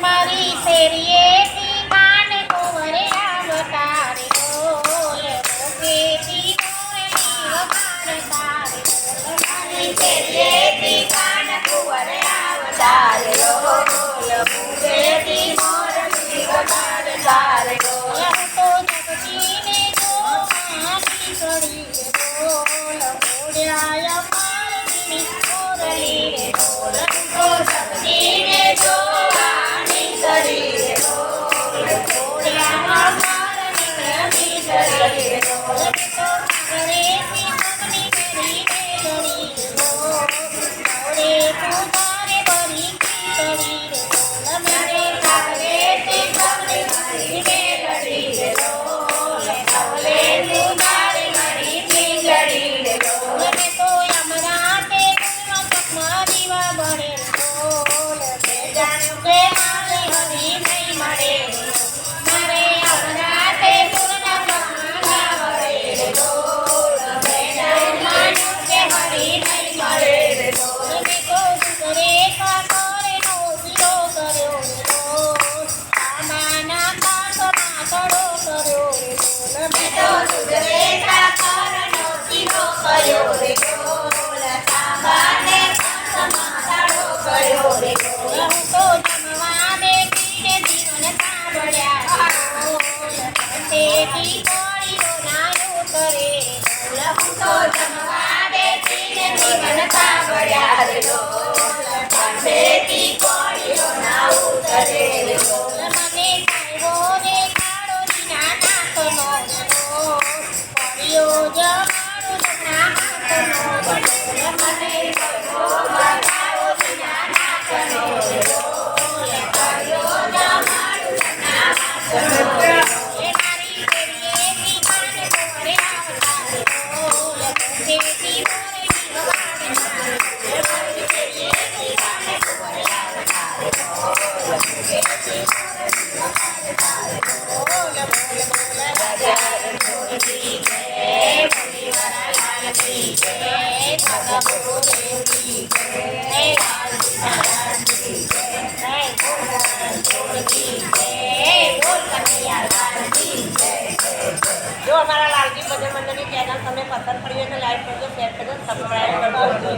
મારી શેરીએથી કાન કુંવરે આવતા રે ઢોલ મોગેથી મોરલી વગાડતા રે ઢોલ મારી શેરીએથી કાન કુંવરે આવતા રે ઢોલ મોગેથી મોરલી વગાડતા રે ઢોલ તો જગજીને જોવા નીકળી રે ઢોલ મોડ્યા અમારની મોરલી રે ઢોલ તો જગજીને જોવા નીકળી રે ઢોલ મોડ્યા અમારની નીકળી રે ઢોલ તો ઘરેથી મગની કરી મેળવી રે ઢોલ મોડે તું તારે બરી કરી રે ઢોલ મારે ઘરેથી મગની કરી મેળવી રે ઢોલ મોડે તું તારે બરી કરી રે ઢોલ મેં તો યમરાતે ગુણમાં ચકમા દીવા બળે રે ઢોલ મેં જાણ્યું કે મારે હરી નહીં મળે રે મારે યમરાતે ગુણના ચકમા બળે રે ઢોલ મેં જાણ્યું કે હરી નહીં મળે રે ઢોલ મેં તો સુધરે કાકોરે નો શીરો કર્યો રે ઢોલ સામાના કાંઠમાં ચડો કર્યો રે ઢોલ મેં તો સુધરે કાકોરનો શીરો કર્યો રે ઢોલ સામાને કાંઠમાં ચડો કર્યો રે ઢોલ હું તો જમવા બેઠીને જીવન સાંભળ્યા ઢોલ તેથી કોળીઓ નાયો કરે ઢોલ હું તો જમવા બેઠીને જીવન સાંભળ્યા રે ઢોલ તેથી કોળીઓ ના ઉતરે રે ઢોલ મને સાહેબો ને કાળોજીના નાકનો ઢોલ કોળીઓ જમાડું જમણા હાથનો ઢોલ મને સાહેબો કાળોજીના નાકનો ઢોલ કોળીઓ જમાડું જમણા હાથનો ઢોલ એ મારી શેરીએથી કાન કુંવરે આવતા રે ઢોલ મોગેથી મોરલી વગાડતા રે ઢોલ મારી શેરીએથી કાન કુંવરે આવતા રે ઢોલ મોગેથી મોરલી વગાડતા રે ઢોલ બોલ બોલ રાજા ઢોલકી જય ભોળીવાળા લાલકી જય ભગવો દેવકી જય લાલજી મહારાજની જય બોલ ઢોલકી જય બોલ કનૈયા લાલજી જય જો અમારા લાલજી ભજન મંડળની ચેનલ તમને પસંદ પડી હોય તો લાઈક કરજો શેર કરજો સબસ્ક્રાઇબ કરજો